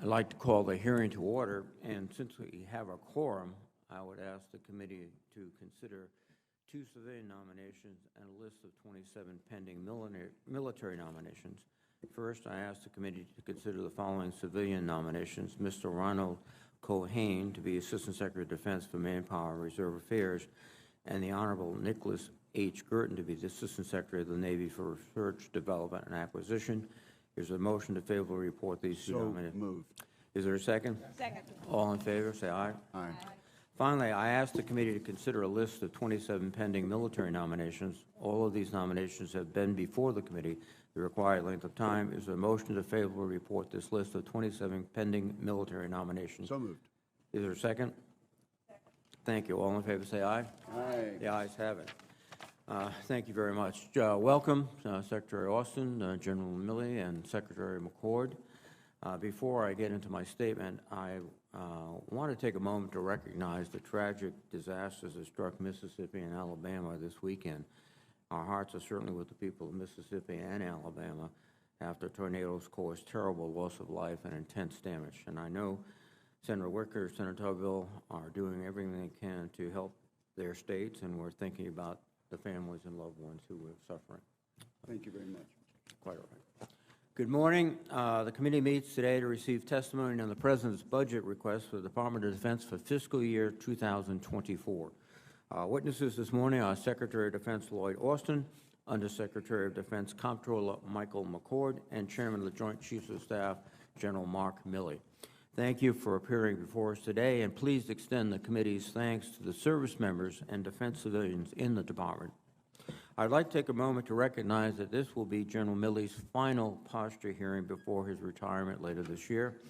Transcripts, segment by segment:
I'd like to call the hearing to order, and since we have a quorum, I would ask the committee to consider 2 civilian nominations and a list of 27 pending military nominations. First, I ask the committee to consider the following civilian nominations: Mr. Ronald Cohane to be Assistant Secretary of Defense for Manpower and Reserve Affairs, and the Honorable Nicholas H. Girton to be the Assistant Secretary of the Navy for Research, Development, and Acquisition. Is a motion to favorably report these two nominations? Moved. Is there a second? Second. All in favor, say aye. Aye. Finally, I ask the committee to consider a list of 27 pending military nominations. All of these nominations have been before the committee the required length of time. Is there a motion to favorably report this list of 27 pending military nominations? So moved. Is there a second? Second. Thank you. All in favor, say aye. Aye. The ayes have it. Thank you very much. Welcome, Secretary Austin, General Milley, and Secretary McCord. Before I get into my statement, I want to take a moment to recognize the tragic disasters that struck Mississippi and Alabama this weekend. Our hearts are certainly with the people of Mississippi and Alabama after tornadoes caused terrible loss of life and intense damage. And I know Senator Wicker, Senator Tuggle are doing everything they can to help their states, and we're thinking about the families and loved ones who are suffering. Thank you very much. Quite all right. Good morning. The committee meets today to receive testimony on the President's budget request for the Department of Defense for fiscal year 2024. Witnesses this morning are Secretary of Defense Lloyd Austin, Undersecretary of Defense Comptroller Michael McCord, and Chairman of the Joint Chiefs of Staff, General Mark Milley. Thank you for appearing before us today, and please extend the committee's thanks to the service members and defense civilians in the department. I'd like to take a moment to recognize that this will be General Milley's final posture hearing before his retirement later this year.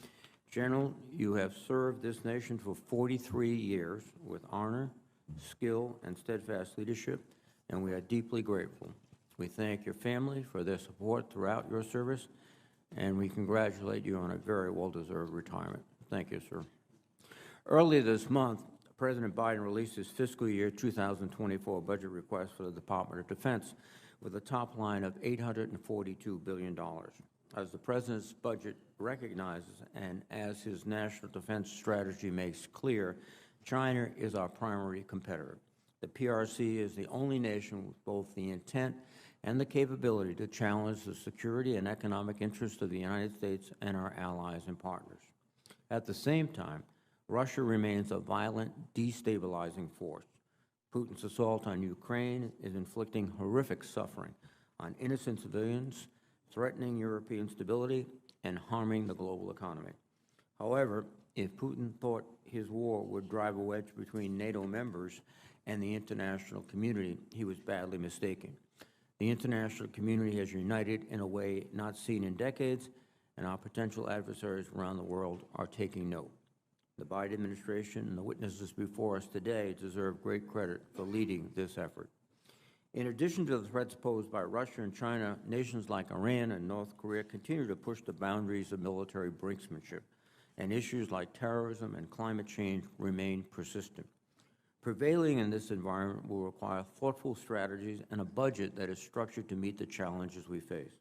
General, you have served this nation for 43 years with honor, skill, and steadfast leadership, and we are deeply grateful. We thank your family for their support throughout your service, and we congratulate you on a very well-deserved retirement. Thank you, sir. Earlier this month, President Biden released his fiscal year 2024 budget request for the Department of Defense with a top line of $842 billion. As the President's budget recognizes and as his national defense strategy makes clear, China is our primary competitor. The PRC is the only nation with both the intent and the capability to challenge the security and economic interests of the United States and our allies and partners. At the same time, Russia remains a violent, destabilizing force. Putin's assault on Ukraine is inflicting horrific suffering on innocent civilians, threatening European stability, and harming the global economy. However, if Putin thought his war would drive a wedge between NATO members and the international community, he was badly mistaken. The international community has united in a way not seen in decades, and our potential adversaries around the world are taking note. The Biden administration and the witnesses before us today deserve great credit for leading this effort. In addition to the threats posed by Russia and China, nations like Iran and North Korea continue to push the boundaries of military brinksmanship, and issues like terrorism and climate change remain persistent. Prevailing in this environment will require thoughtful strategies and a budget that is structured to meet the challenges we face.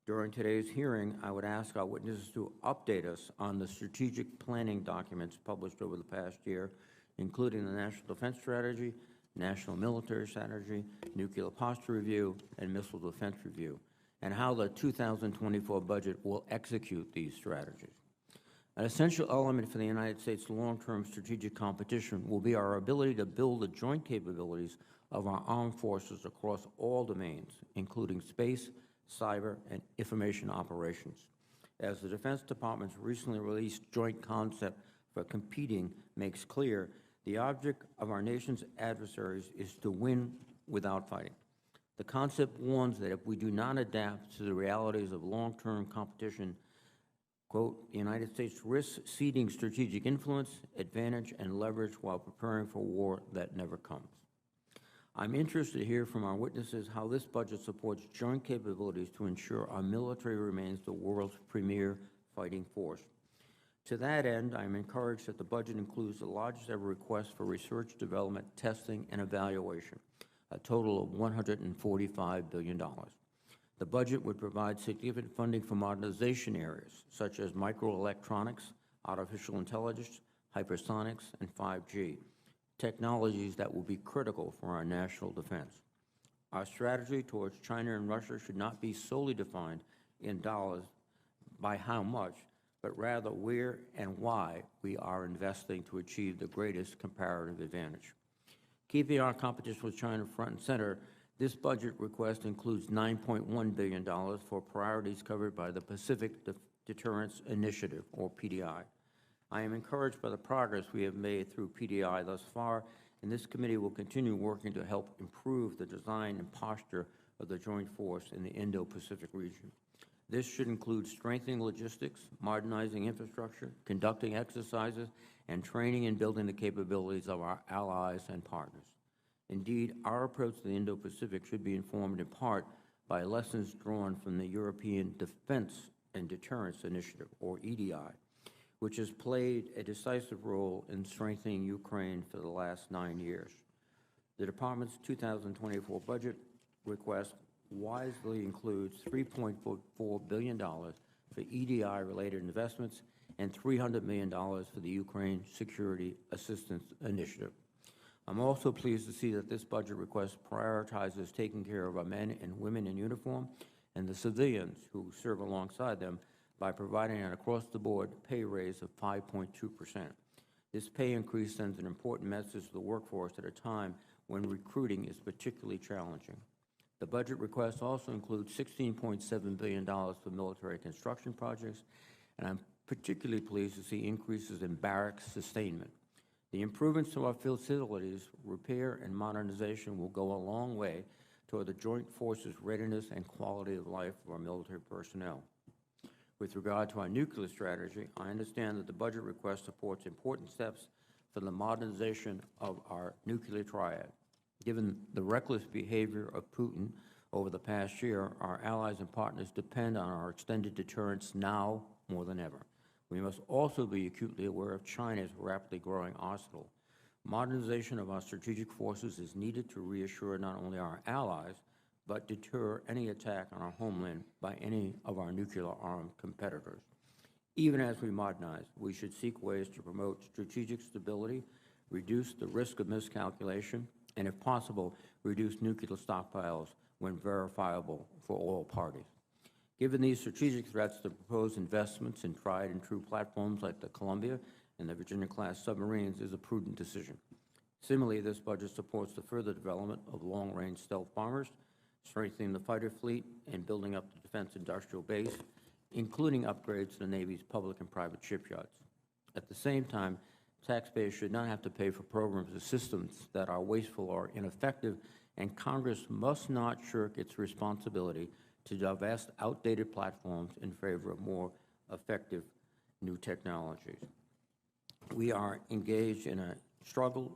During today's hearing, I would ask our witnesses to update us on the strategic planning documents published over the past year, including the National Defense Strategy, National Military Strategy, Nuclear Posture Review, and Missile Defense Review, and how the 2024 budget will execute these strategies. An essential element for the United States' long-term strategic competition will be our ability to build the joint capabilities of our armed forces across all domains, including space, cyber, and information operations. As the Defense Department's recently released joint concept for competing makes clear, the object of our nation's adversaries is to win without fighting. The concept warns that if we do not adapt to the realities of long-term competition, quote, the United States risks ceding strategic influence, advantage, and leverage while preparing for war that never comes. I'm interested to hear from our witnesses how this budget supports joint capabilities to ensure our military remains the world's premier fighting force. To that end, I'm encouraged that the budget includes the largest ever request for research, development, testing, and evaluation, a total of $145 billion. The budget would provide significant funding for modernization areas such as microelectronics, artificial intelligence, hypersonics, and 5G, technologies that will be critical for our national defense. Our strategy towards China and Russia should not be solely defined in dollars by how much, but rather where and why we are investing to achieve the greatest comparative advantage. Keeping our competition with China front and center, this budget request includes $9.1 billion for priorities covered by the Pacific Deterrence Initiative, or PDI. I am encouraged by the progress we have made through PDI thus far, and this committee will continue working to help improve the design and posture of the joint force in the Indo-Pacific region. This should include strengthening logistics, modernizing infrastructure, conducting exercises, and training and building the capabilities of our allies and partners. Indeed, our approach to the Indo-Pacific should be informed in part by lessons drawn from the European Defense and Deterrence Initiative, or EDI, which has played a decisive role in strengthening Ukraine for the last 9 years. The Department's 2024 budget request wisely includes $3.4 billion for EDI-related investments and $300 million for the Ukraine Security Assistance Initiative. I'm also pleased to see that this budget request prioritizes taking care of our men and women in uniform and the civilians who serve alongside them by providing an across-the-board pay raise of 5.2%. This pay increase sends an important message to the workforce at a time when recruiting is particularly challenging. The budget request also includes $16.7 billion for military construction projects, and I'm particularly pleased to see increases in barracks sustainment. The improvements to our facilities, repair, and modernization will go a long way toward the joint forces' readiness and quality of life of our military personnel. With regard to our nuclear strategy, I understand that the budget request supports important steps for the modernization of our nuclear triad. Given the reckless behavior of Putin over the past year, our allies and partners depend on our extended deterrence now more than ever. We must also be acutely aware of China's rapidly growing arsenal. Modernization of our strategic forces is needed to reassure not only our allies, but deter any attack on our homeland by any of our nuclear-armed competitors. Even as we modernize, we should seek ways to promote strategic stability, reduce the risk of miscalculation, and if possible, reduce nuclear stockpiles when verifiable for all parties. Given these strategic threats, the proposed investments in tried and true platforms like the Columbia and the Virginia-class submarines is a prudent decision. Similarly, this budget supports the further development of long-range stealth bombers, strengthening the fighter fleet, and building up the defense industrial base, including upgrades to the Navy's public and private shipyards. At the same time, taxpayers should not have to pay for programs or systems that are wasteful or ineffective, and Congress must not shirk its responsibility to divest outdated platforms in favor of more effective new technologies. We are engaged in a struggle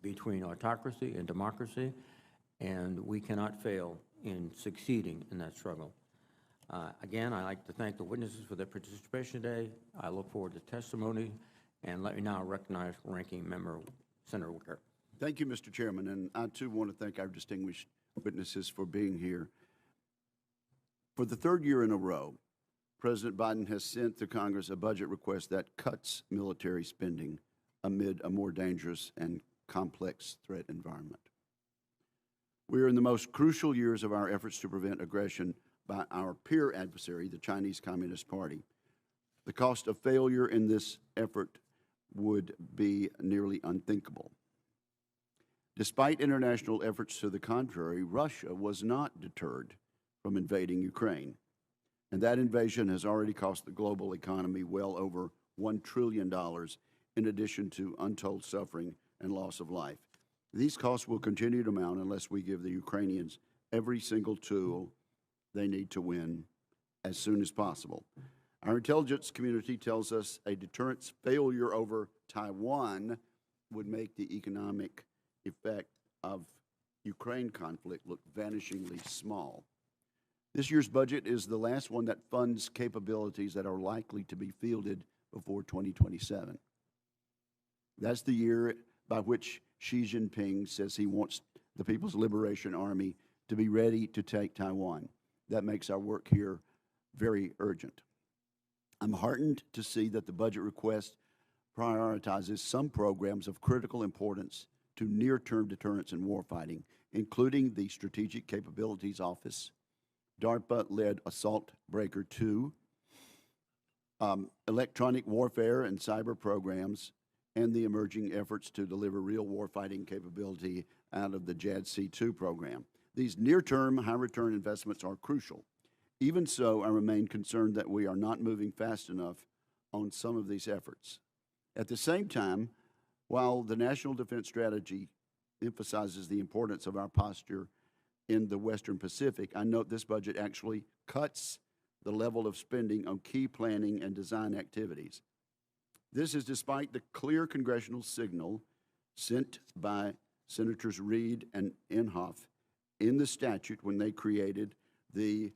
between autocracy and democracy, and we cannot fail in succeeding in that struggle. Again, I'd like to thank the witnesses for their participation today. I look forward to testimony, and let me now recognize Ranking Member Senator Wicker. Thank you, Mr. Chairman, and I too want to thank our distinguished witnesses for being here. For the third year in a row, President Biden has sent to Congress a budget request that cuts military spending amid a more dangerous and complex threat environment. We are in the most crucial years of our efforts to prevent aggression by our peer adversary, the Chinese Communist Party. The cost of failure in this effort would be nearly unthinkable. Despite international efforts to the contrary, Russia was not deterred from invading Ukraine, and that invasion has already cost the global economy well over $1 trillion, in addition to untold suffering and loss of life. These costs will continue to mount unless we give the Ukrainians every single tool they need to win as soon as possible. Our intelligence community tells us a deterrence failure over Taiwan would make the economic effect of Ukraine conflict look vanishingly small. This year's budget is the last one that funds capabilities that are likely to be fielded before 2027. That's the year by which Xi Jinping says he wants the People's Liberation Army to be ready to take Taiwan. that makes our work here very urgent. I'm heartened to see that the budget request prioritizes some programs of critical importance to near-term deterrence and warfighting, including the Strategic Capabilities Office, DARPA-led Assault Breaker 2, electronic warfare and cyber programs, and the emerging efforts to deliver real warfighting capability out of the JADC2 program. These near-term, high-return investments are crucial. Even so, I remain concerned that we are not moving fast enough on some of these efforts. At the same time, while the National Defense Strategy emphasizes the importance of our posture in the Western Pacific, I note this budget actually cuts the level of spending on key planning and design activities. This is despite the clear congressional signal sent by Senators Reid and Inhofe in the statute when they created the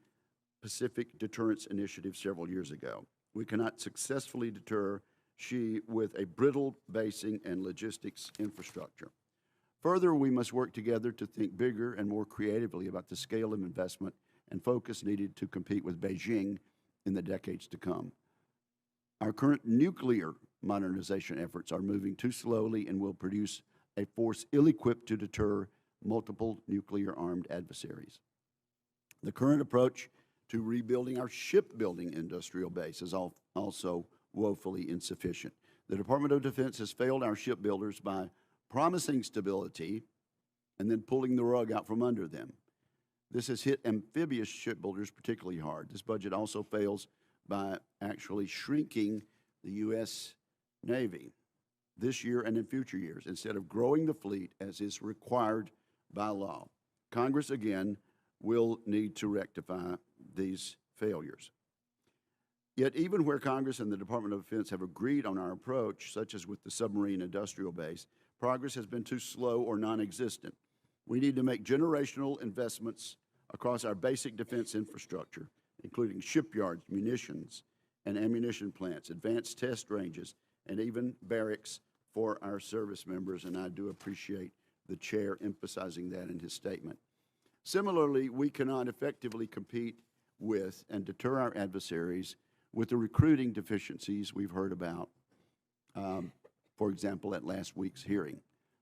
Pacific Deterrence Initiative several years ago. We cannot successfully deter Xi with a brittle basing and logistics infrastructure. Further, we must work together to think bigger and more creatively about the scale of investment and focus needed to compete with Beijing in the decades to come. Our current nuclear modernization efforts are moving too slowly and will produce a force ill-equipped to deter multiple nuclear-armed adversaries. The current approach to rebuilding our shipbuilding industrial base is also woefully insufficient. The Department of Defense has failed our shipbuilders by promising stability and then pulling the rug out from under them. This has hit amphibious shipbuilders particularly hard. This budget also fails by actually shrinking the U.S. Navy this year and in future years, instead of growing the fleet as is required by law. Congress, again, will need to rectify these failures. Yet even where Congress and the Department of Defense have agreed on our approach, such as with the submarine industrial base, progress has been too slow or non-existent. We need to make generational investments across our basic defense infrastructure, including shipyards, munitions, and ammunition plants, advanced test ranges, and even barracks for our service members, and I do appreciate the chair emphasizing that in his statement. Similarly, we cannot effectively compete with and deter our adversaries with the recruiting deficiencies we've heard about, for example, at last week's hearing.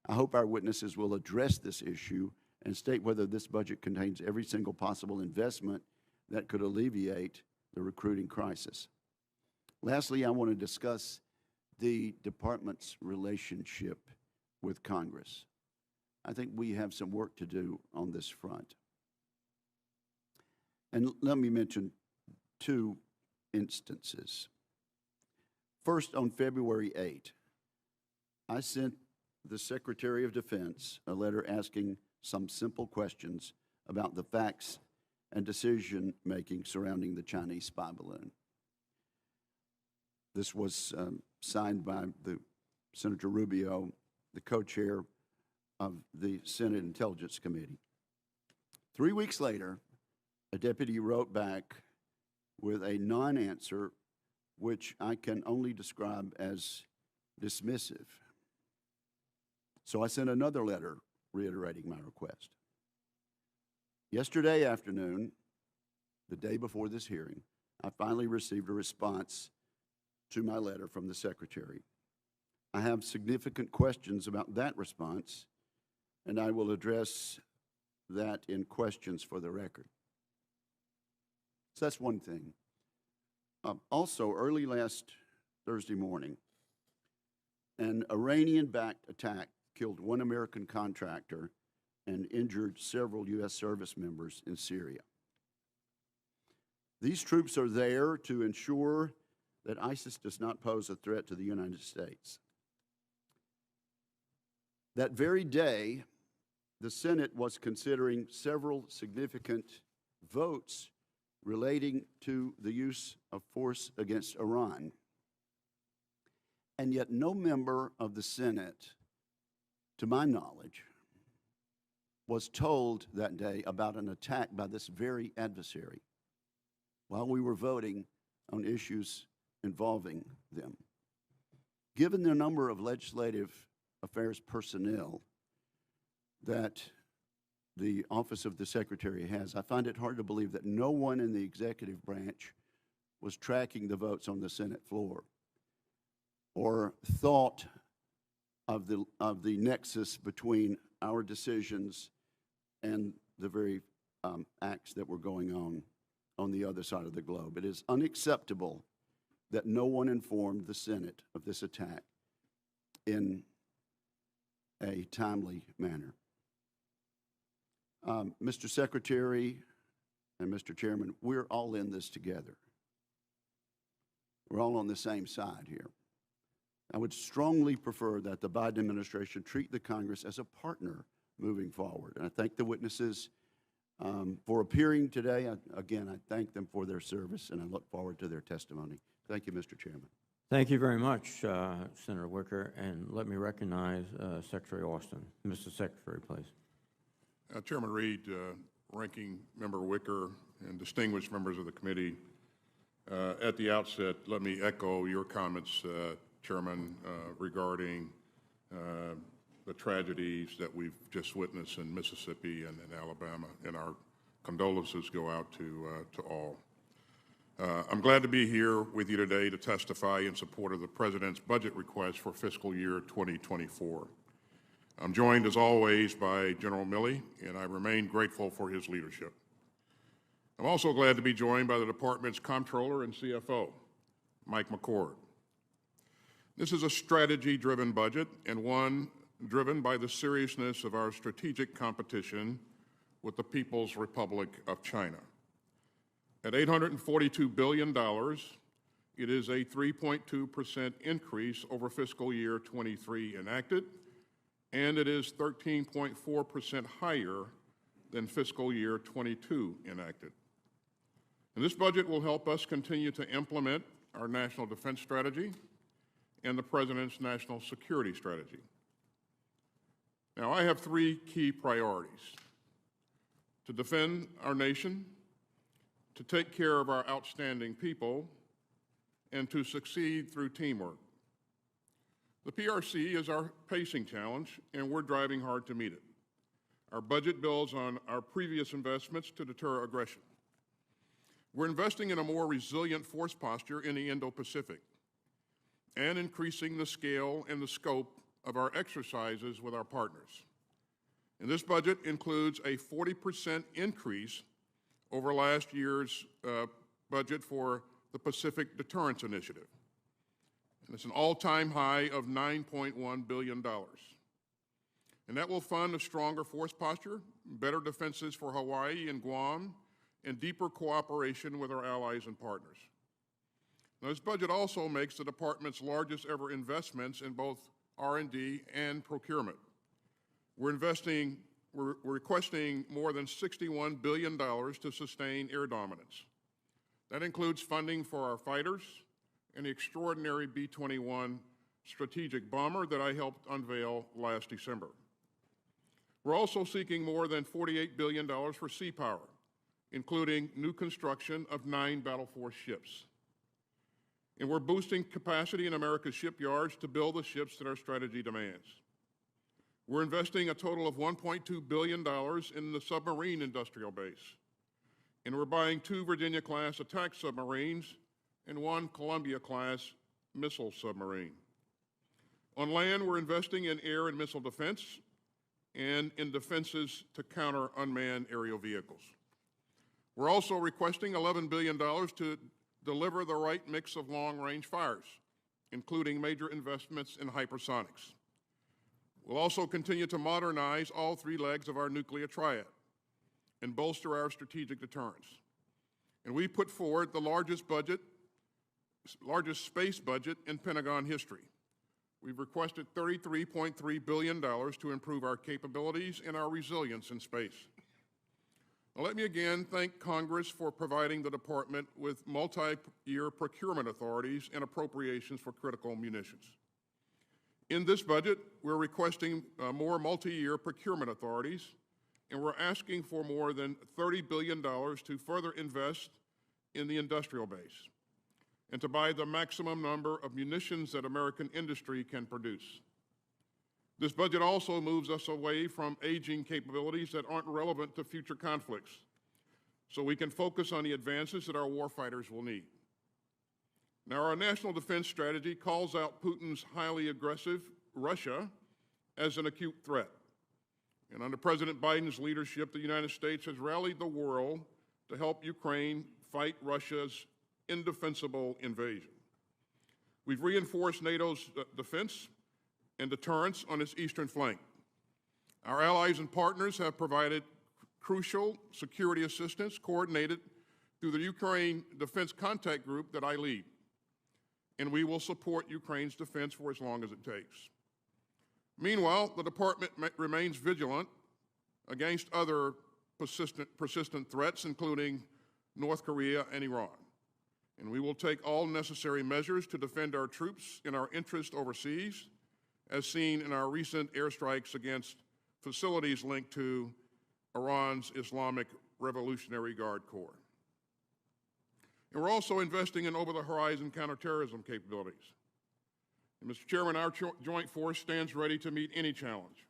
I hope our witnesses will address this issue and state whether this budget contains every single possible investment that could alleviate the recruiting crisis. Lastly, I want to discuss the department's relationship with Congress. I think we have some work to do on this front. And let me mention two instances. First, on February 8, I sent the Secretary of Defense a letter asking some simple questions about the facts and decision-making surrounding the Chinese spy balloon. This was signed by Senator Rubio, the co-chair of the Senate Intelligence Committee. 3 weeks later, a deputy wrote back with a non-answer, which I can only describe as dismissive. So I sent another letter reiterating my request. Yesterday afternoon, the day before this hearing, I finally received a response to my letter from the Secretary. I have significant questions about that response, and I will address that in questions for the record. So that's one thing. Also, early last Thursday morning, an Iranian-backed attack killed one American contractor and injured several U.S. service members in Syria. These troops are there to ensure that ISIS does not pose a threat to the United States. That very day, the Senate was considering several significant votes relating to the use of force against Iran. And yet no member of the Senate, to my knowledge, was told that day about an attack by this very adversary while we were voting on issues involving them. Given the number of legislative affairs personnel that the office of the Secretary has, I find it hard to believe that no one in the executive branch was tracking the votes on the Senate floor or thought of the nexus between our decisions and the very acts that were going on the other side of the globe. It is unacceptable that no one informed the Senate of this attack in a timely manner. Mr. Secretary and Mr. Chairman, we're all in this together. We're all on the same side here. I would strongly prefer that the Biden administration treat the Congress as a partner moving forward. And I thank the witnesses for appearing today. Again, I thank them for their service, and I look forward to their testimony. Thank you, Mr. Chairman. Thank you very much, Senator Wicker, and let me recognize Secretary Austin. Mr. Secretary, please. Chairman Reed, Ranking Member Wicker, and distinguished members of the committee, at the outset, let me echo your comments, Chairman, regarding the tragedies that we've just witnessed in Mississippi and in Alabama, and our condolences go out to all. I'm glad to be here with you today to testify in support of the President's budget request for fiscal year 2024. I'm joined, as always, by General Milley, and I remain grateful for his leadership. I'm also glad to be joined by the Department's comptroller and CFO, Mike McCord. This is a strategy-driven budget and one driven by the seriousness of our strategic competition with the People's Republic of China. At $842 billion, it is a 3.2% increase over fiscal year 23 enacted, and it is 13.4% higher than fiscal year 22 enacted. And this budget will help us continue to implement our national defense strategy and the President's national security strategy. Now, I have three key priorities: to defend our nation, to take care of our outstanding people, and to succeed through teamwork. The PRC is our pacing challenge, and we're driving hard to meet it. Our budget builds on our previous investments to deter aggression. We're investing in a more resilient force posture in the Indo-Pacific and increasing the scale and the scope of our exercises with our partners. And this budget includes a 40% increase over last year's budget for the Pacific Deterrence Initiative. And it's an all-time high of $9.1 billion. And that will fund a stronger force posture, better defenses for Hawaii and Guam, and deeper cooperation with our allies and partners. Now, this budget also makes the Department's largest ever investments in both R&D and procurement. We're requesting more than $61 billion to sustain air dominance. That includes funding for our fighters and the extraordinary B-21 strategic bomber that I helped unveil last December. We're also seeking more than $48 billion for sea power, including new construction of 9 battle force ships. And we're boosting capacity in America's shipyards to build the ships that our strategy demands. We're investing a total of $1.2 billion in the submarine industrial base. And we're buying 2 Virginia-class attack submarines and 1 Columbia-class missile submarine. On land, we're investing in air and missile defense and in defenses to counter unmanned aerial vehicles. We're also requesting $11 billion to deliver the right mix of long-range fires, including major investments in hypersonics. We'll also continue to modernize all 3 legs of our nuclear triad and bolster our strategic deterrence. And we put forward the largest space budget in Pentagon history. We've requested $33.3 billion to improve our capabilities and our resilience in space. Now, let me again thank Congress for providing the Department with multi-year procurement authorities and appropriations for critical munitions. In this budget, we're requesting more multi-year procurement authorities, and we're asking for more than $30 billion to further invest in the industrial base and to buy the maximum number of munitions that American industry can produce. This budget also moves us away from aging capabilities that aren't relevant to future conflicts, so we can focus on the advances that our warfighters will need. Now, our national defense strategy calls out Putin's highly aggressive Russia as an acute threat. And under President Biden's leadership, the United States has rallied the world to help Ukraine fight Russia's indefensible invasion. We've reinforced NATO's defense and deterrence on its eastern flank. Our allies and partners have provided crucial security assistance coordinated through the Ukraine Defense Contact Group that I lead. And we will support Ukraine's defense for as long as it takes. Meanwhile, the department remains vigilant against other persistent threats, including North Korea and Iran. And we will take all necessary measures to defend our troops and our interests overseas, as seen in our recent airstrikes against facilities linked to Iran's Islamic Revolutionary Guard Corps. And we're also investing in over-the-horizon counterterrorism capabilities. And Mr. Chairman, our joint force stands ready to meet any challenge.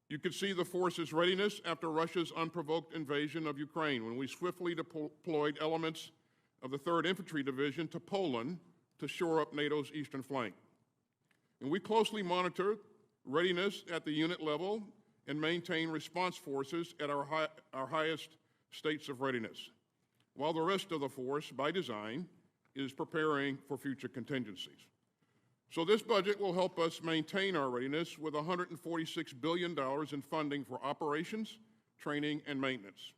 You could see the force's readiness after Russia's unprovoked invasion of Ukraine, when we swiftly deployed elements of the 3rd Infantry Division to Poland to shore up NATO's eastern flank. And we closely monitor readiness at the unit level and maintain response forces at our highest states of readiness, while the rest of the force, by design, is preparing for future contingencies. So this budget will help us maintain our readiness with $146 billion in funding for operations, training, and maintenance.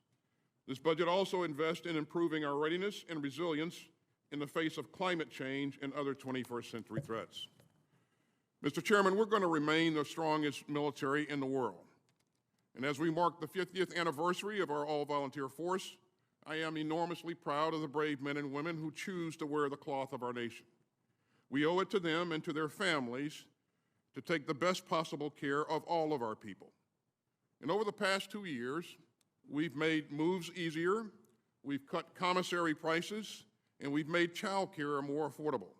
This budget also invests in improving our readiness and resilience in the face of climate change and other 21st century threats. Mr. Chairman, we're going to remain the strongest military in the world. And as we mark the 50th anniversary of our all-volunteer force, I am enormously proud of the brave men and women who choose to wear the cloth of our nation. We owe it to them and to their families to take the best possible care of all of our people. And over the past 2 years, we've made moves easier, we've cut commissary prices, and we've made child care more affordable.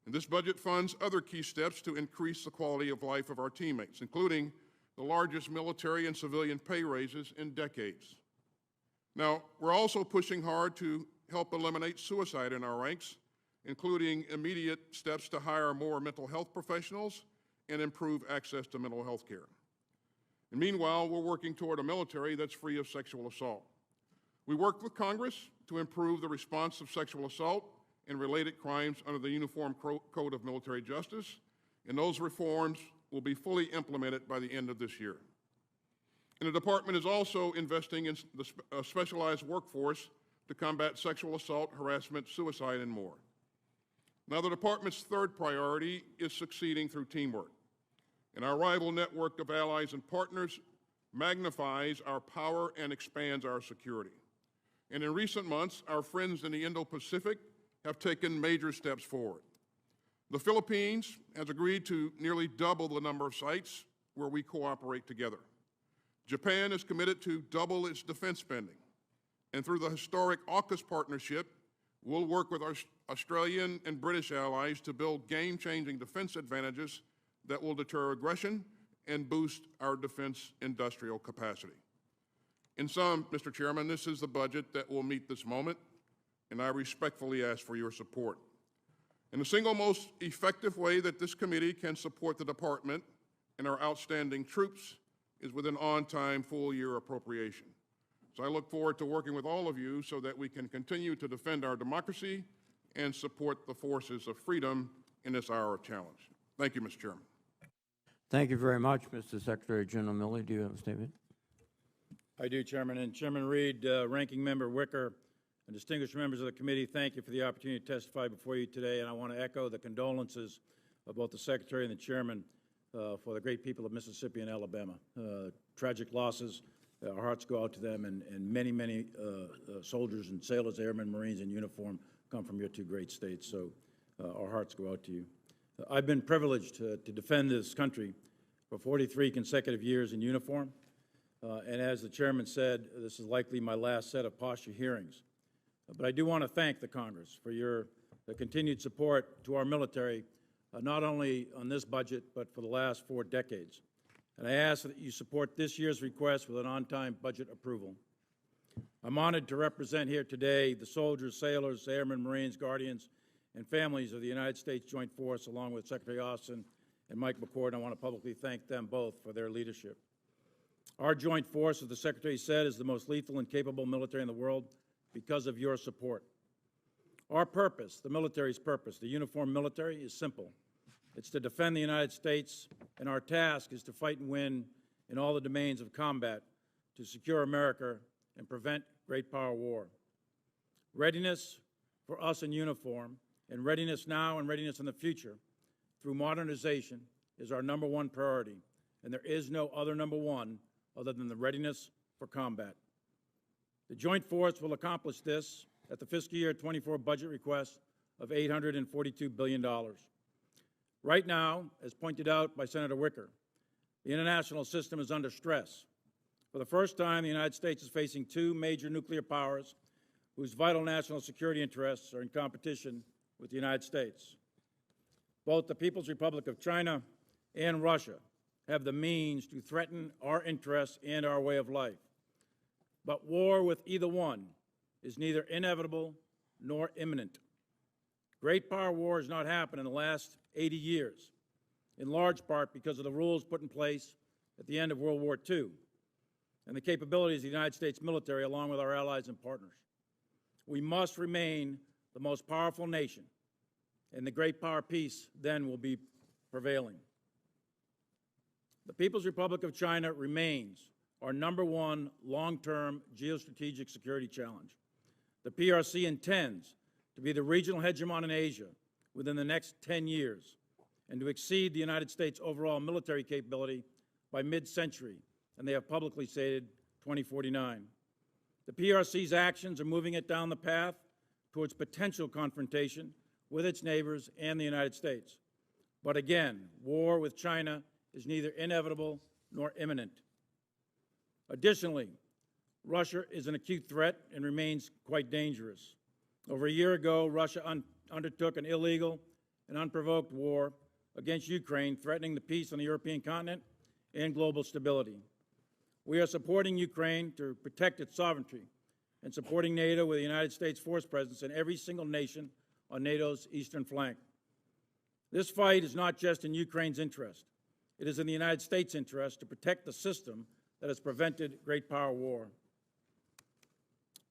And this budget funds other key steps to increase the quality of life of our teammates, including the largest military and civilian pay raises in decades. Now, we're also pushing hard to help eliminate suicide in our ranks, including immediate steps to hire more mental health professionals and improve access to mental health care. And meanwhile, we're working toward a military that's free of sexual assault. We worked with Congress to improve the response of sexual assault and related crimes under the Uniform Code of Military Justice, and those reforms will be fully implemented by the end of this year. And the department is also investing in a specialized workforce to combat sexual assault, harassment, suicide, and more. Now, the department's 3rd priority is succeeding through teamwork. And our rival network of allies and partners magnifies our power and expands our security. And in recent months, our friends in the Indo-Pacific have taken major steps forward. The Philippines has agreed to nearly double the number of sites where we cooperate together. Japan is committed to double its defense spending. And through the historic AUKUS partnership, we'll work with our Australian and British allies to build game-changing defense advantages that will deter aggression and boost our defense industrial capacity. In sum, Mr. Chairman, this is the budget that will meet this moment, and I respectfully ask for your support. And the single most effective way that this committee can support the department and our outstanding troops is with an on-time, full-year appropriation. So I look forward to working with all of you so that we can continue to defend our democracy and support the forces of freedom in this hour of challenge. Thank you, Mr. Chairman. Thank you very much, Mr. Secretary General Milley. Do you have a statement? I do, Chairman. And Chairman Reed, Ranking Member Wicker, and distinguished members of the committee, thank you for the opportunity to testify before you today. And I want to echo the condolences of both the Secretary and the Chairman for the great people of Mississippi and Alabama. Tragic losses. Our hearts go out to them, and many, many soldiers and sailors, airmen, Marines in uniform come from your 2 great states. So our hearts go out to you. I've been privileged to defend this country for 43 consecutive years in uniform. And as the Chairman said, this is likely my last set of posture hearings. But I do want to thank the Congress for the continued support to our military not only on this budget, but for the last 4 decades. And I ask that you support this year's request with an on-time budget approval. I'm honored to represent here today the soldiers, sailors, airmen, Marines, guardians, and families of the United States Joint Force, along with Secretary Austin and Mike McCord. I want to publicly thank them both for their leadership. Our joint force, as the Secretary said, is the most lethal and capable military in the world because of your support. Our purpose, the military's purpose, the uniformed military, is simple. It's to defend the United States, and our task is to fight and win in all the domains of combat to secure America and prevent great power war. Readiness for us in uniform, and readiness now and readiness in the future through modernization is our #1 priority, and there is no other #1 other than the readiness for combat. The Joint Force will accomplish this at the fiscal year 24 budget request of $842 billion. Right now, as pointed out by Senator Wicker, the international system is under stress. For the first time, the United States is facing 2 major nuclear powers whose vital national security interests are in competition with the United States. Both the People's Republic of China and Russia have the means to threaten our interests and our way of life. But war with either one is neither inevitable nor imminent. Great power war has not happened in the last 80 years, in large part because of the rules put in place at the end of World War II and the capabilities of the United States military along with our allies and partners. We must remain the most powerful nation, and the great power peace then will be prevailing. The People's Republic of China remains our #1 long-term geostrategic security challenge. The PRC intends to be the regional hegemon in Asia within the next 10 years and to exceed the United States' overall military capability by mid-century, and they have publicly stated 2049. The PRC's actions are moving it down the path towards potential confrontation with its neighbors and the United States. But again, war with China is neither inevitable nor imminent. Additionally, Russia is an acute threat and remains quite dangerous. Over a year ago, Russia undertook an illegal and unprovoked war against Ukraine, threatening the peace on the European continent and global stability. We are supporting Ukraine to protect its sovereignty and supporting NATO with the United States force presence in every single nation on NATO's eastern flank. This fight is not just in Ukraine's interest. It is in the United States' interest to protect the system that has prevented great power war.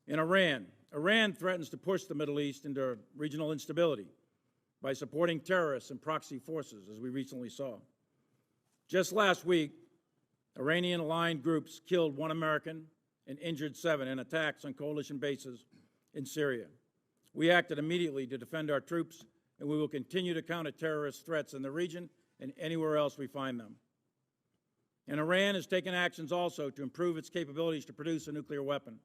In Iran threatens to push the Middle East into regional instability by supporting terrorists and proxy forces, as we recently saw. Just last week, Iranian-aligned groups killed 1 American and injured 7 in attacks on coalition bases in Syria. We acted immediately to defend our troops, and we will continue to counter terrorist threats in the region and anywhere else we find them. And Iran has taken actions also to improve its capabilities to produce a nuclear weapon.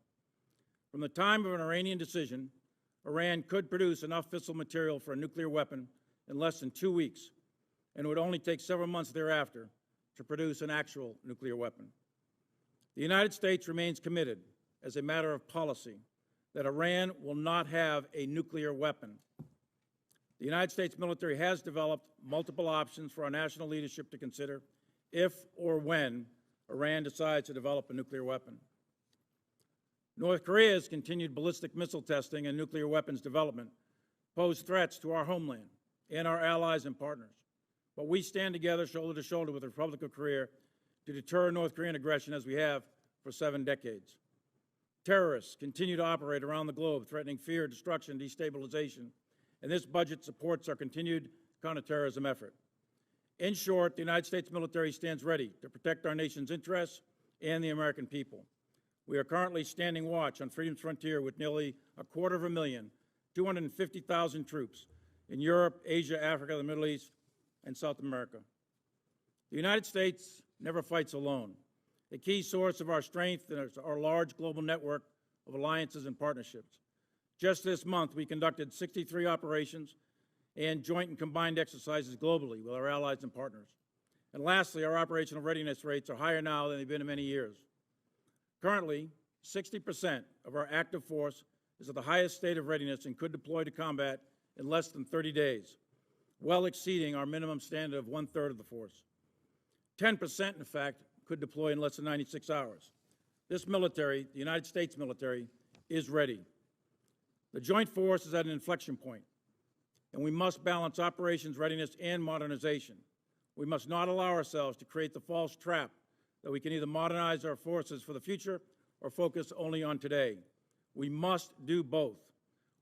From the time of an Iranian decision, Iran could produce enough fissile material for a nuclear weapon in less than 2 weeks, and it would only take several months thereafter to produce an actual nuclear weapon. The United States remains committed, as a matter of policy, that Iran will not have a nuclear weapon. The United States military has developed multiple options for our national leadership to consider if or when Iran decides to develop a nuclear weapon. North Korea's continued ballistic missile testing and nuclear weapons development pose threats to our homeland and our allies and partners. But we stand together shoulder to shoulder with the Republic of Korea to deter North Korean aggression as we have for 7 decades. Terrorists continue to operate around the globe, threatening fear, destruction, destabilization, and this budget supports our continued counterterrorism effort. In short, the United States military stands ready to protect our nation's interests and the American people. We are currently standing watch on freedom's frontier with nearly 250,000, 250,000 troops in Europe, Asia, Africa, the Middle East, and South America. The United States never fights alone. A key source of our strength is our large global network of alliances and partnerships. Just this month, we conducted 63 operations and joint and combined exercises globally with our allies and partners. And lastly, our operational readiness rates are higher now than they've been in many years. Currently, 60% of our active force is at the highest state of readiness and could deploy to combat in less than 30 days. well exceeding our minimum standard of 1/3 of the force. 10%, in fact, could deploy in less than 96 hours. This military, the United States military, is ready. The joint force is at an inflection point, and we must balance operations readiness and modernization. We must not allow ourselves to create the false trap that we can either modernize our forces for the future or focus only on today. We must do both.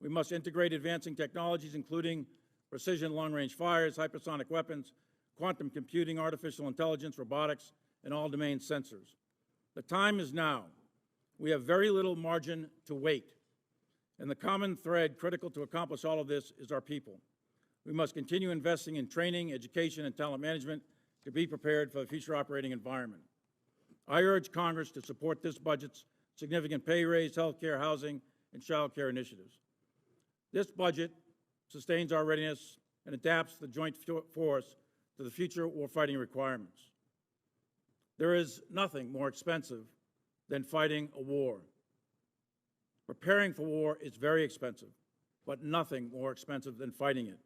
We must integrate advancing technologies, including precision long-range fires, hypersonic weapons, quantum computing, artificial intelligence, robotics, and all-domain sensors. The time is now. We have very little margin to wait. And the common thread critical to accomplish all of this is our people. We must continue investing in training, education, and talent management to be prepared for the future operating environment. I urge Congress to support this budget's significant pay raise, health care, housing, and child care initiatives. This budget sustains our readiness and adapts the joint force to the future warfighting requirements. There is nothing more expensive than fighting a war. Preparing for war is very expensive, but nothing more expensive than fighting it.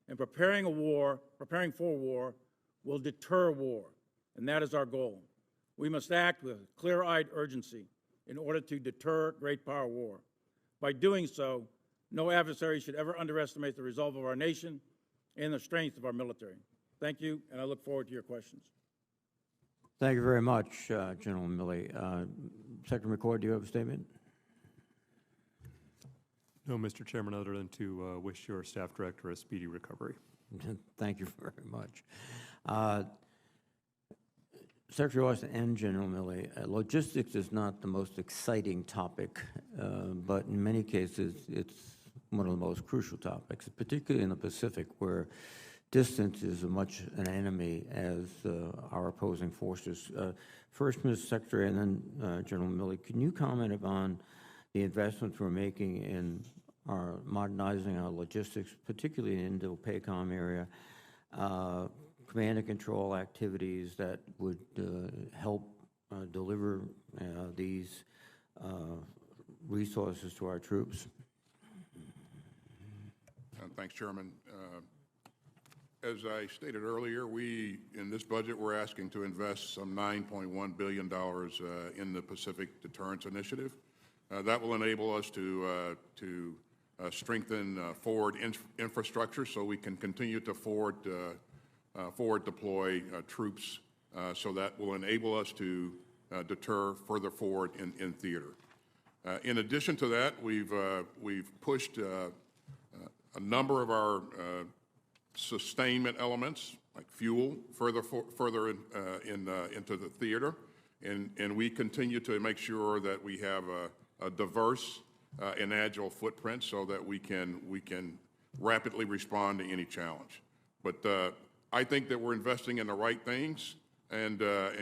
And preparing for war will deter war, and that is our goal. We must act with clear-eyed urgency in order to deter great power war. By doing so, no adversary should ever underestimate the resolve of our nation and the strength of our military. Thank you, and I look forward to your questions. Thank you very much, General Milley. Secretary McCord, do you have a statement? No, Mr. Chairman, other than to wish your staff director a speedy recovery. Thank you very much. Secretary Austin and General Milley, logistics is not the most exciting topic, but in many cases it's one of the most crucial topics, particularly in the Pacific, where distance is as much an enemy as our opposing forces. First, Ms. Secretary, and then General Milley, can you comment upon the investments we're making in our modernizing our logistics, particularly in the Indo-PACOM area, command and control activities that would help deliver these resources to our troops? Thanks, Chairman. As I stated earlier, in this budget, we're asking to invest some $9.1 billion in the Pacific Deterrence Initiative. That will enable us to strengthen forward infrastructure so we can continue to forward deploy troops, so that will enable us to deter further forward in theater. In addition to that, we've pushed a number of our sustainment elements, like fuel, further into the theater, and we continue to make sure that we have a diverse and agile footprint so that we can rapidly respond to any challenge. But I think that we're investing in the right things and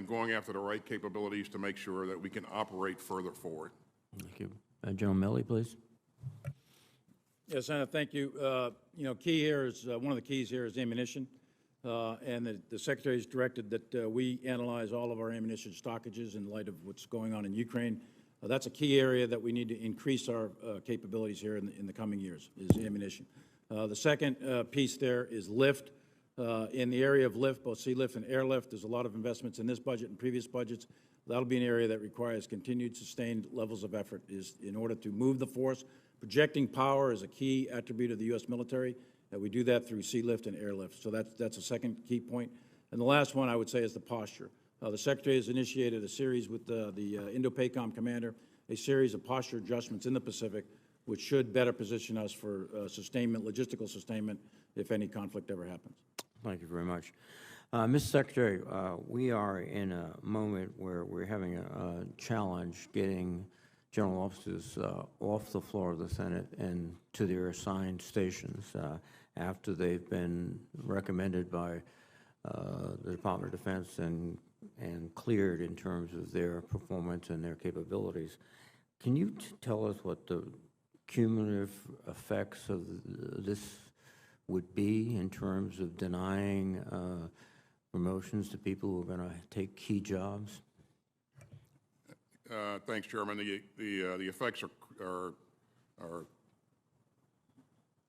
going after the right capabilities to make sure that we can operate further forward. Thank you. General Milley, please. Yes, Senator, thank you. Key here is one of the keys here is ammunition, and the Secretary has directed that we analyze all of our ammunition stockages in light of what's going on in Ukraine. That's a key area that we need to increase our capabilities here in the coming years, is ammunition. The second piece there is lift. In the area of lift, both sea lift and airlift, there's a lot of investments in this budget and previous budgets. That'll be an area that requires continued sustained levels of effort in order to move the force. Projecting power is a key attribute of the U.S. military, that we do that through sea lift and airlift. So that's a second key point. And the last one I would say is the posture. The Secretary has initiated a series with the Indo-PACOM commander, a series of posture adjustments in the Pacific, which should better position us for sustainment, logistical sustainment, if any conflict ever happens. Thank you very much. Mr. Secretary, we are in a moment where we're having a challenge getting general officers off the floor of the Senate and to their assigned stations after they've been recommended by the Department of Defense and cleared in terms of their performance and their capabilities. Can you tell us what the cumulative effects of this would be in terms of denying promotions to people who are going to take key jobs? Thanks, Chairman. The effects are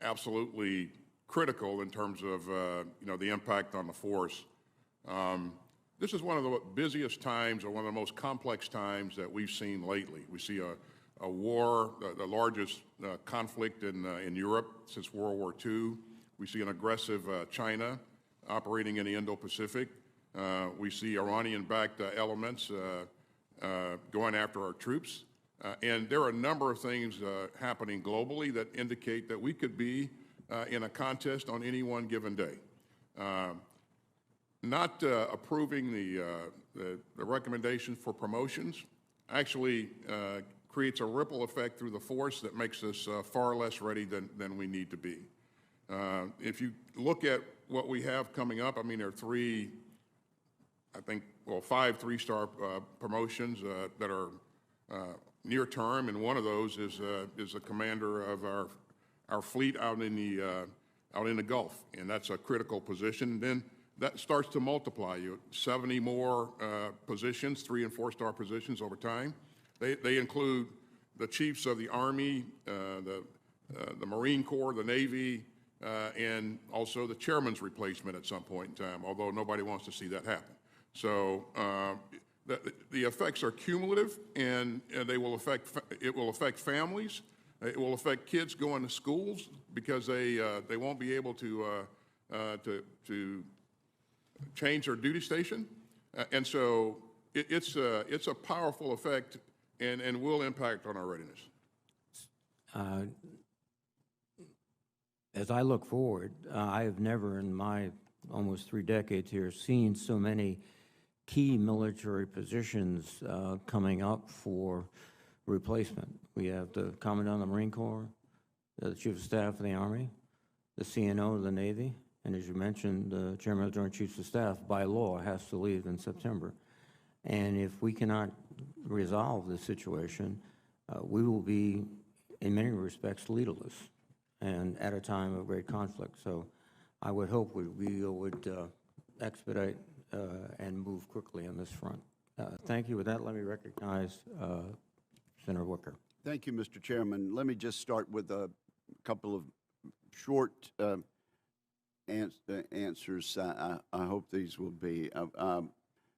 absolutely critical in terms of the impact on the force. This is one of the busiest times, or one of the most complex times that we've seen lately. We see a war, the largest conflict in Europe since World War II. We see an aggressive China operating in the Indo-Pacific. We see Iranian-backed elements going after our troops. And there are a number of things happening globally that indicate that we could be in a contest on any one given day. Not approving the recommendation for promotions actually creates a ripple effect through the force that makes us far less ready than we need to be. If you look at what we have coming up, I mean, there are 5 three-star promotions that are near term, and one of those is the commander of our fleet out in the Gulf, and that's a critical position. Then that starts to multiply. 70 more positions, 3- and 4-star positions over time. They include the chiefs of the Army, the Marine Corps, the Navy, and also the chairman's replacement at some point in time, although nobody wants to see that happen. So the effects are cumulative, and it will affect families. It will affect kids going to schools because they won't be able to change their duty station, and so it's a powerful effect and will impact on our readiness. As I look forward, I have never in my almost 3 decades here seen so many key military positions coming up for replacement. We have the Commandant of the Marine Corps, the Chief of Staff of the Army, the CNO of the Navy, and as you mentioned, the Chairman of the Joint Chiefs of Staff, by law, has to leave in September. And if we cannot resolve this situation, we will be, in many respects, leaderless and at a time of great conflict. So I would hope we would expedite and move quickly on this front. Thank you. With that, let me recognize Senator Wicker. Thank you, Mr. Chairman. Let me just start with a couple of short answers. I hope these will be.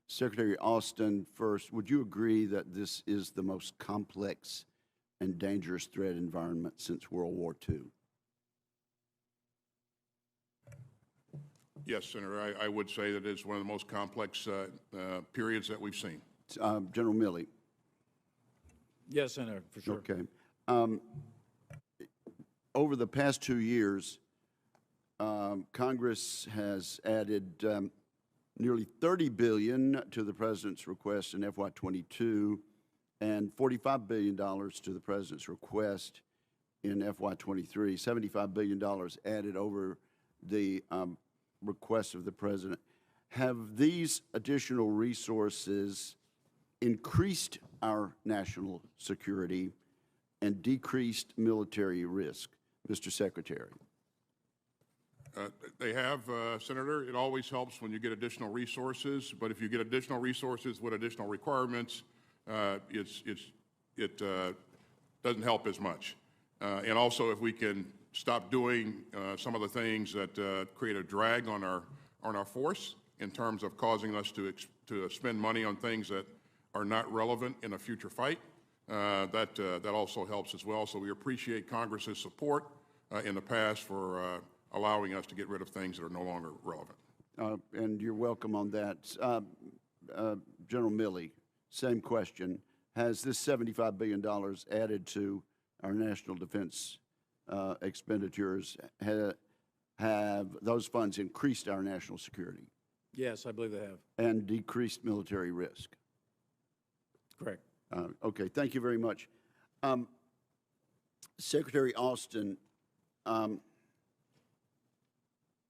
Secretary Austin, first, would you agree that this is the most complex and dangerous threat environment since World War II? Yes, Senator, I would say that it's one of the most complex periods that we've seen. General Milley. Yes, Senator, for sure. Okay. Over the past 2 years, Congress has added nearly $30 billion to the President's request in FY22 and $45 billion to the President's request in FY23, $75 billion added over the request of the President. Have these additional resources increased our national security and decreased military risk, Mr. Secretary? They have, Senator. It always helps when you get additional resources, but if you get additional resources with additional requirements, it doesn't help as much. And also, if we can stop doing some of the things that create a drag on our force in terms of causing us to spend money on things that are not relevant in a future fight, that also helps as well. So we appreciate Congress's support in the past for allowing us to get rid of things that are no longer relevant. And you're welcome on that. General Milley, same question. Has this $75 billion added to our national defense expenditures, have those funds increased our national security? Yes, I believe they have. And decreased military risk? Correct. Okay, thank you very much. Secretary Austin,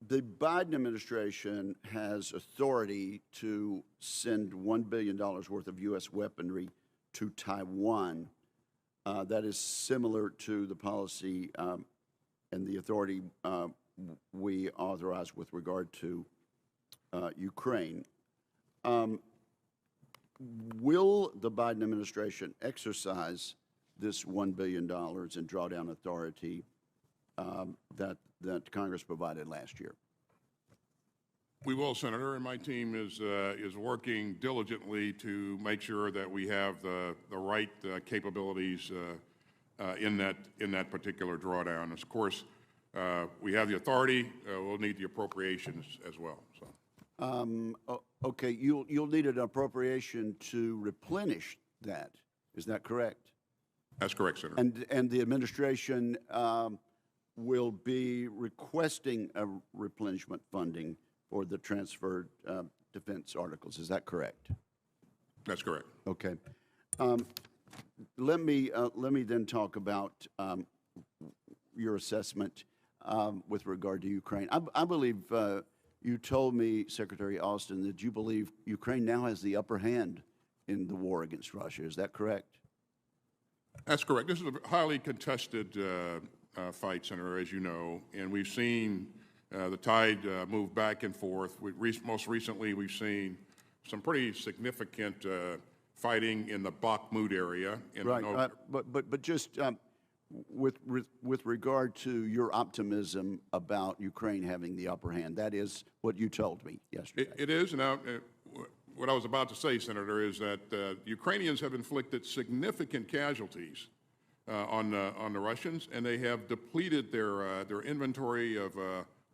the Biden administration has authority to send $1 billion worth of U.S. weaponry to Taiwan. That is similar to the policy and the authority we authorize with regard to Ukraine. Will the Biden administration exercise this $1 billion in drawdown authority that that Congress provided last year? We will, Senator, and my team is working diligently to make sure that we have the right capabilities in that particular drawdown. Of course, we have the authority. We'll need the appropriations as well. So. Okay, you'll need an appropriation to replenish that. Is that correct? That's correct, Senator. And the administration will be requesting a replenishment funding for the transferred defense articles. Is that correct? That's correct. Okay. Let me then talk about your assessment with regard to Ukraine. I believe you told me, Secretary Austin, that you believe Ukraine now has the upper hand in the war against Russia. Is that correct? That's correct. This is a highly contested fight, Senator, as you know, and we've seen the tide move back and forth. Most recently, we've seen some pretty significant fighting in the Bakhmut area. Right, but just with regard to your optimism about Ukraine having the upper hand, that is what you told me yesterday. It is. Now, what I was about to say, Senator, is that Ukrainians have inflicted significant casualties on the Russians, and they have depleted their inventory of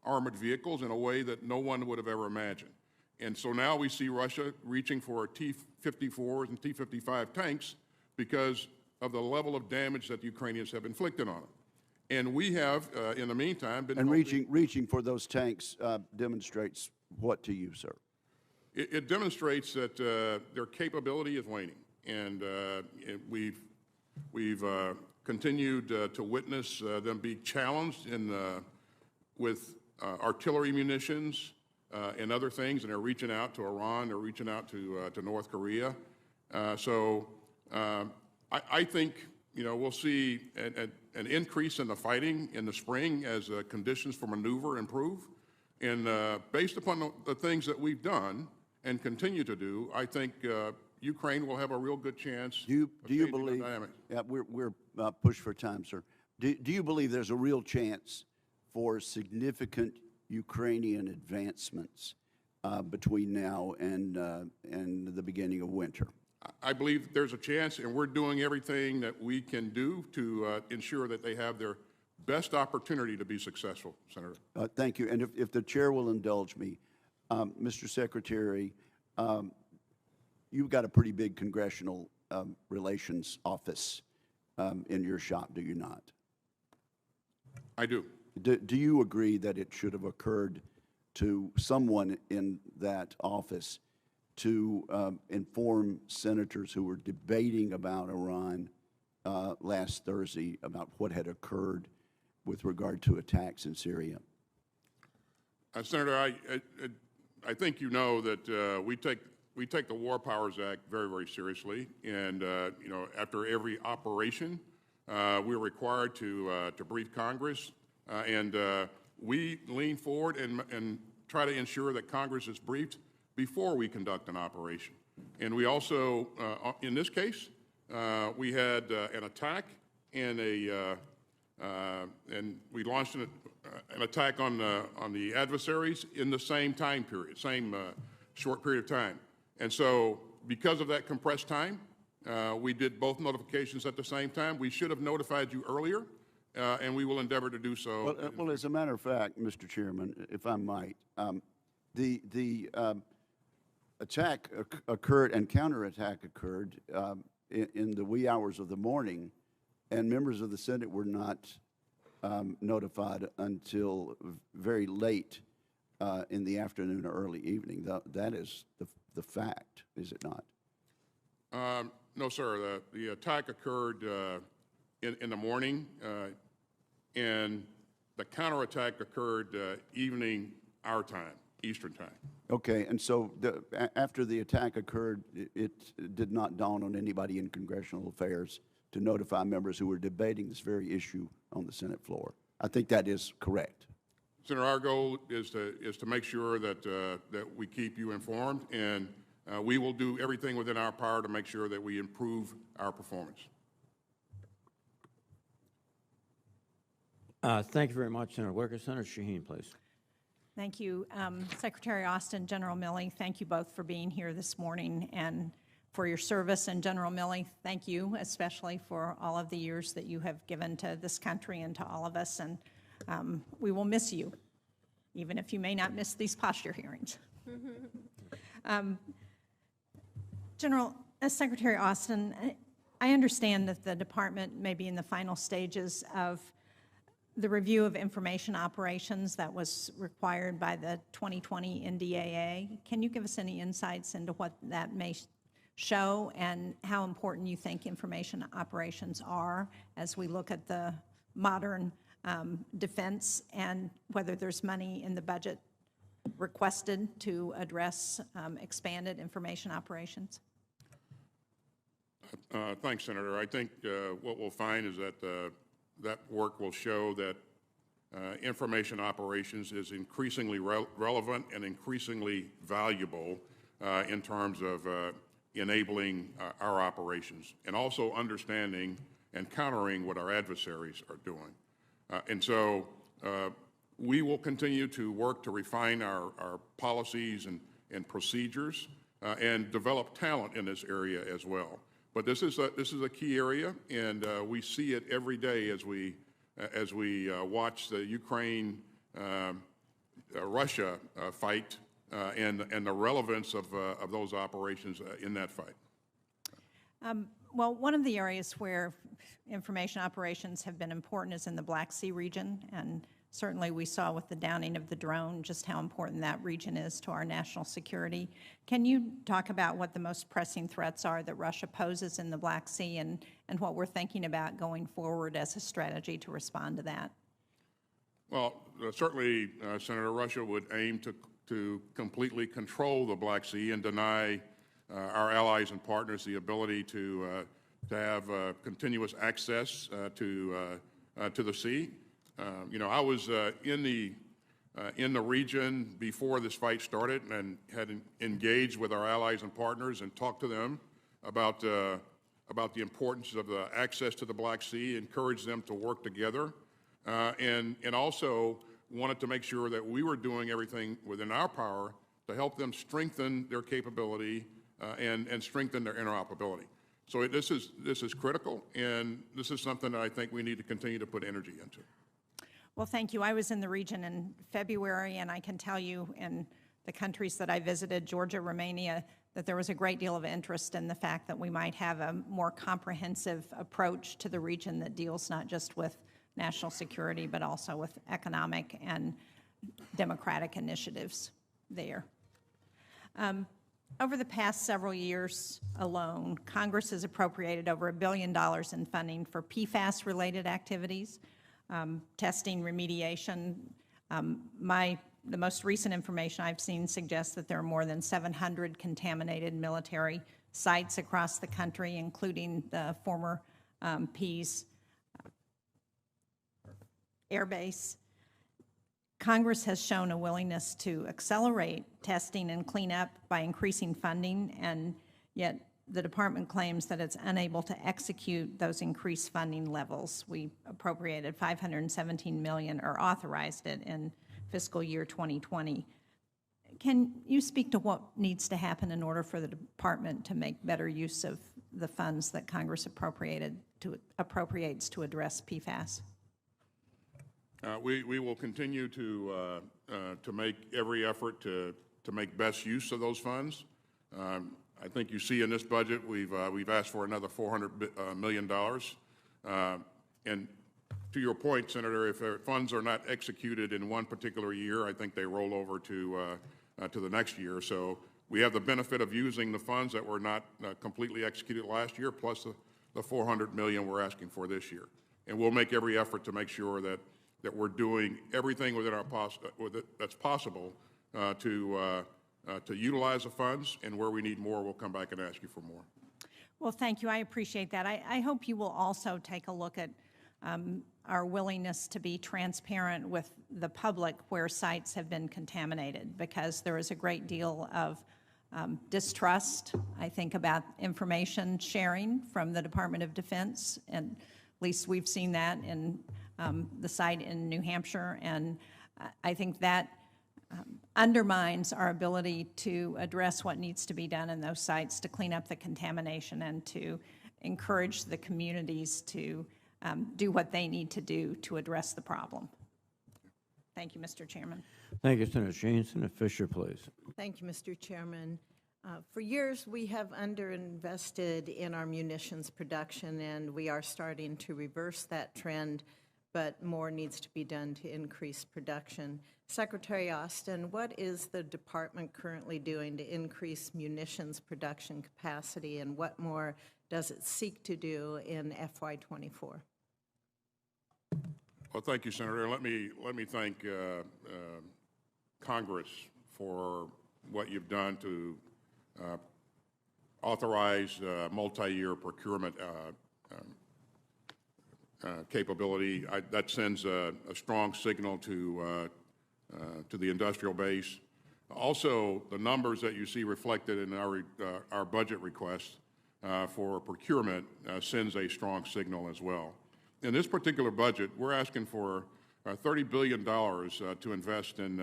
armored vehicles in a way that no one would have ever imagined. And so now we see Russia reaching for T-54s and T-55 tanks because of the level of damage that the Ukrainians have inflicted on them. And we have, in the meantime, been— And reaching for those tanks demonstrates what to you, sir? It demonstrates that their capability is waning. And we've continued to witness them be challenged with artillery munitions and other things, and they're reaching out to Iran, they're reaching out to North Korea. So I think, we'll see an increase in the fighting in the spring as conditions for maneuver improve. And based upon the things that we've done and continue to do, I think Ukraine will have a real good chance. Do you believe? Yeah, we're pushed for time, sir. Do you believe there's a real chance for significant Ukrainian advancements between now and the beginning of winter? I believe there's a chance, and we're doing everything that we can do to ensure that they have their best opportunity to be successful, Senator. Thank you. And if the chair will indulge me, Mr. Secretary, you've got a pretty big congressional relations office in your shop, do you not? I do. Do you agree that it should have occurred to someone in that office to inform senators who were debating about Iran last Thursday about what had occurred with regard to attacks in Syria? Senator, I think you know that we take the War Powers Act very, very seriously, and after every operation, we're required to brief Congress, and we lean forward and try to ensure that Congress is briefed before we conduct an operation. And we also, in this case, we had an attack and we launched an attack on the adversaries in the same time period, same short period of time. And so, because of that compressed time, we did both notifications at the same time. We should have notified you earlier, and we will endeavor to do so. Well, as a matter of fact, Mr. Chairman, if I might, the attack occurred and counterattack occurred in the wee hours of the morning, and members of the Senate were not notified until very late in the afternoon or early evening. That is the fact, is it not? No, sir. The attack occurred in the morning, and the counterattack occurred evening our time, Eastern time. Okay, and so after the attack occurred, it did not dawn on anybody in congressional affairs to notify members who were debating this very issue on the Senate floor. I think that is correct. Senator, our goal is to make sure that we keep you informed, and we will do everything within our power to make sure that we improve our performance. Thank you very much, Senator Wicker. Senator Shaheen, please. Thank you. Secretary Austin, General Milley, thank you both for being here this morning and for your service. And General Milley, thank you especially for all of the years that you have given to this country and to all of us. And we will miss you, even if you may not miss these posture hearings. Secretary Austin, I understand that the department may be in the final stages of the review of information operations that was required by the 2020 NDAA. Can you give us any insights into what that may show and how important you think information operations are as we look at the modern defense, and whether there's money in the budget requested to address expanded information operations? Thanks, Senator. I think what we'll find is that that work will show that information operations is increasingly relevant and increasingly valuable in terms of enabling our operations, and also understanding and countering what our adversaries are doing. And so we will continue to work to refine our policies and procedures and develop talent in this area as well. But this is a key area, and we see it every day as we watch the Ukraine-Russia fight and the relevance of those operations in that fight. Well, one of the areas where information operations have been important is in the Black Sea region, and certainly we saw with the downing of the drone just how important that region is to our national security. Can you talk about what the most pressing threats are that Russia poses in the Black Sea, and what we're thinking about going forward as a strategy to respond to that? Well, certainly, Senator, Russia would aim to completely control the Black Sea and deny our allies and partners the ability to have continuous access to the sea. You know, I was in the region before this fight started and had engaged with our allies and partners and talked to them about the importance of the access to the Black Sea, encouraged them to work together, and also wanted to make sure that we were doing everything within our power to help them strengthen their capability and strengthen their interoperability. So this is critical, and this is something that I think we need to continue to put energy into. Well, thank you. I was in the region in February, and I can tell you in the countries that I visited, Georgia, Romania, that there was a great deal of interest in the fact that we might have a more comprehensive approach to the region that deals not just with national security, but also with economic and democratic initiatives there. Over the past several years alone, Congress has appropriated over $1 billion in funding for PFAS-related activities, testing, remediation. The most recent information I've seen suggests that there are more than 700 contaminated military sites across the country, including the former Pease Air Base. Congress has shown a willingness to accelerate testing and cleanup by increasing funding, and yet the department claims that it's unable to execute those increased funding levels. We appropriated $517 million, or authorized it, in fiscal year 2020. Can you speak to what needs to happen in order for the department to make better use of the funds that Congress appropriates to address PFAS? We will continue to make every effort to make best use of those funds. I think you see in this budget we've asked for another $400 million. And to your point, Senator, if funds are not executed in one particular year, I think they roll over to the next year. So we have the benefit of using the funds that were not completely executed last year, plus the $400 million we're asking for this year. And we'll make every effort to make sure that we're doing everything within our that's possible to utilize the funds, and where we need more, we'll come back and ask you for more. Well, thank you. I appreciate that. I hope you will also take a look at our willingness to be transparent with the public where sites have been contaminated, because there is a great deal of distrust, I think, about information sharing from the Department of Defense, and at least we've seen that in the site in New Hampshire, and I think that undermines our ability to address what needs to be done in those sites to clean up the contamination and to encourage the communities to do what they need to do to address the problem. Thank you, Mr. Chairman. Thank you, Senator Sheen. Senator Fisher, please. Thank you, Mr. Chairman. For years, we have underinvested in our munitions production, and we are starting to reverse that trend, but more needs to be done to increase production. Secretary Austin, what is the department currently doing to increase munitions production capacity, and what more does it seek to do in FY24? Well, thank you, Senator. Let me thank Congress for what you've done to authorize multi-year procurement capability. That sends a strong signal to the industrial base. Also, the numbers that you see reflected in our budget request for procurement sends a strong signal as well. In this particular budget, we're asking for $30 billion to invest in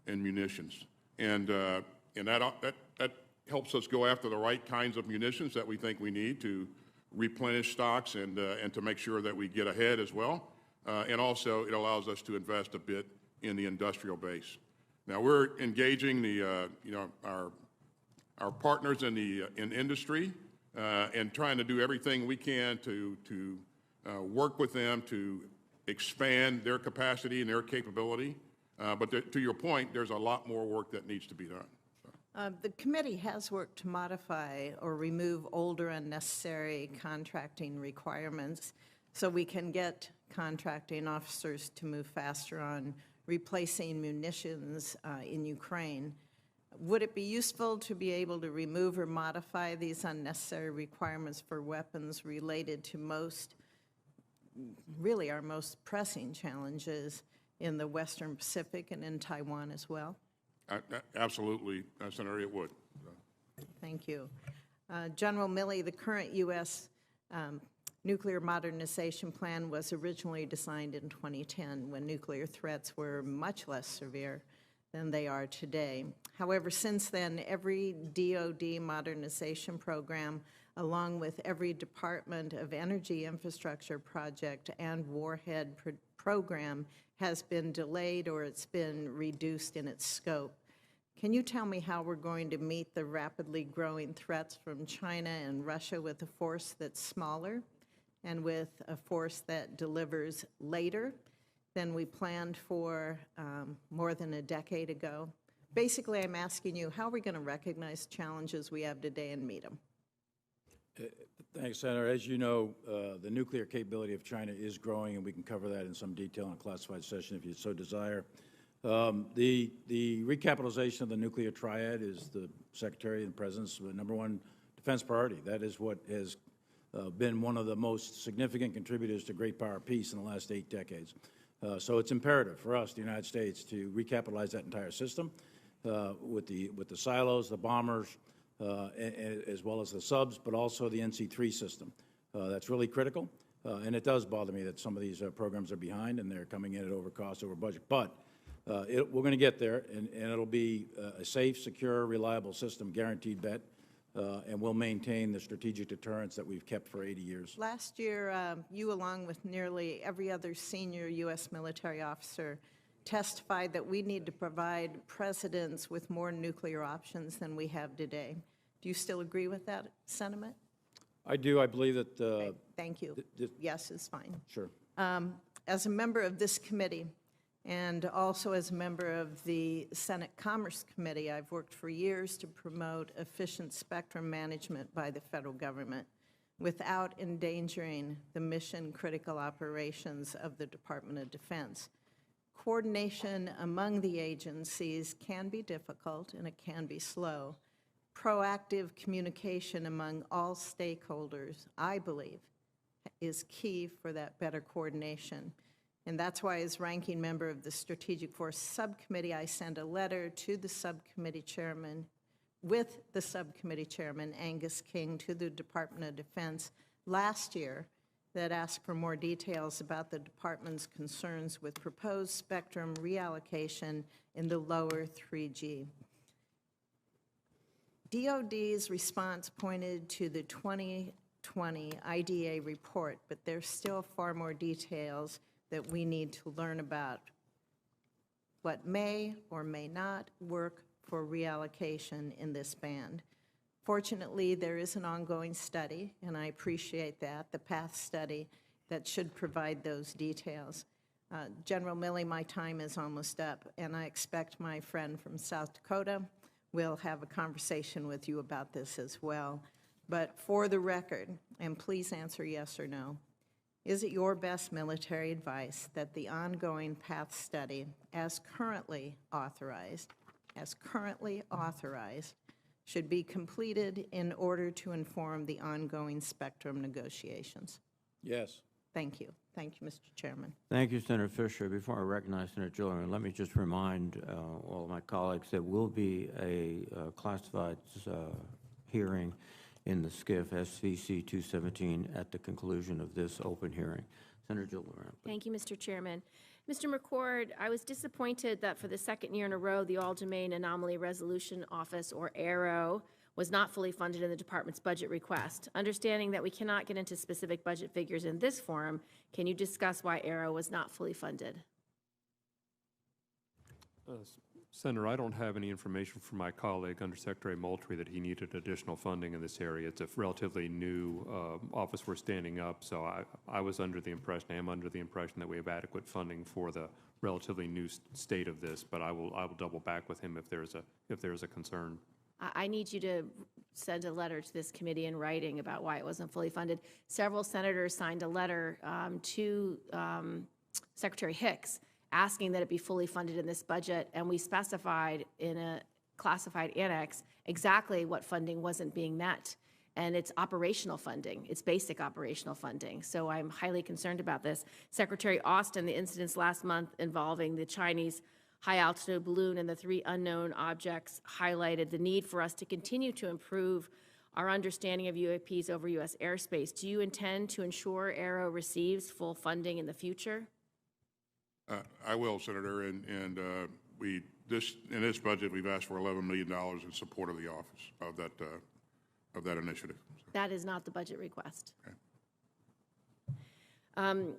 munitions, and that helps us go after the right kinds of munitions that we think we need to replenish stocks and to make sure that we get ahead as well. And also, it allows us to invest a bit in the industrial base. Now, we're engaging our partners in industry and trying to do everything we can to work with them to expand their capacity and their capability. But to your point, there's a lot more work that needs to be done. The committee has worked to modify or remove older unnecessary contracting requirements so we can get contracting officers to move faster on replacing munitions in Ukraine. Would it be useful to be able to remove or modify these unnecessary requirements for weapons related to really our most pressing challenges in the Western Pacific and in Taiwan as well? Absolutely, Senator, it would. Thank you. General Milley, the current U.S. Nuclear modernization plan was originally designed in 2010 when nuclear threats were much less severe than they are today. However, since then, every DoD modernization program, along with every Department of Energy infrastructure project and warhead program, has been delayed or it's been reduced in its scope. Can you tell me how we're going to meet the rapidly growing threats from China and Russia with a force that's smaller and with a force that delivers later than we planned for more than a decade ago? Basically, I'm asking you, how are we going to recognize challenges we have today and meet them? Thanks, Senator. As you know, the nuclear capability of China is growing, and we can cover that in some detail in a classified session if you so desire. The recapitalization of the nuclear triad is the Secretary and President's #1 defense priority. That is what has been one of the most significant contributors to great power peace in the last 8 decades. So it's imperative for us, the United States, to recapitalize that entire system with the silos, the bombers, as well as the subs, but also the NC-3 system. That's really critical, and it does bother me that some of these programs are behind and they're coming in at over cost, over budget. But we're going to get there, and it'll be a safe, secure, reliable system, guaranteed bet, and we'll maintain the strategic deterrence that we've kept for 80 years. Last year, you, along with nearly every other senior U.S. military officer, testified that we need to provide presidents with more nuclear options than we have today. Do you still agree with that sentiment? I do. I believe that... Okay, thank you. Yes is fine. Sure. As a member of this committee and also as a member of the Senate Commerce Committee, I've worked for years to promote efficient spectrum management by the federal government without endangering the mission-critical operations of the Department of Defense. Coordination among the agencies can be difficult and it can be slow. Proactive communication among all stakeholders, I believe, is key for that better coordination. And that's why, as ranking member of the Strategic Force Subcommittee, I sent a letter to the subcommittee chairman, with the subcommittee chairman, Angus King, to the Department of Defense last year, that ask for more details about the department's concerns with proposed spectrum reallocation in the lower 3G. DOD's response pointed to the 2020 IDA report, but there's still far more details that we need to learn about what may or may not work for reallocation in this band. Fortunately, there is an ongoing study, and I appreciate that, the PATH study, that should provide those details. General Milley, my time is almost up, and I expect my friend from South Dakota will have a conversation with you about this as well. But for the record, and please answer yes or no, is it your best military advice that the ongoing PATH study, as currently authorized, should be completed in order to inform the ongoing spectrum negotiations? Yes. Thank you. Thank you, Mr. Chairman. Thank you, Senator Fisher. Before I recognize Senator Gilliland, let me just remind all of my colleagues there will be a classified hearing in the SCIF SVC 217 at the conclusion of this open hearing. Senator Gilliland. Thank you, Mr. Chairman. Mr. McCord, I was disappointed that for the second year in a row, the All-Domain Anomaly Resolution Office, or ARRO, was not fully funded in the department's budget request. Understanding that we cannot get into specific budget figures in this forum, can you discuss why ARRO was not fully funded? Senator, I don't have any information from my colleague, Undersecretary Moultrie, that he needed additional funding in this area. It's a relatively new office we're standing up, so I was under the impression, I am under the impression that we have adequate funding for the relatively new state of this, but I will double back with him if there's a concern. I need you to send a letter to this committee in writing about why it wasn't fully funded. Several senators signed a letter to Secretary Hicks asking that it be fully funded in this budget, and we specified in a classified annex exactly what funding wasn't being met. And it's operational funding. It's basic operational funding. So I'm highly concerned about this. Secretary Austin, the incidents last month involving the Chinese high-altitude balloon and the 3 unknown objects highlighted the need for us to continue to improve our understanding of UAPs over U.S. airspace. Do you intend to ensure ARRO receives full funding in the future? I will, Senator, and in this budget, we've asked for $11 million in support of the office of that initiative. That is not the budget request. Okay.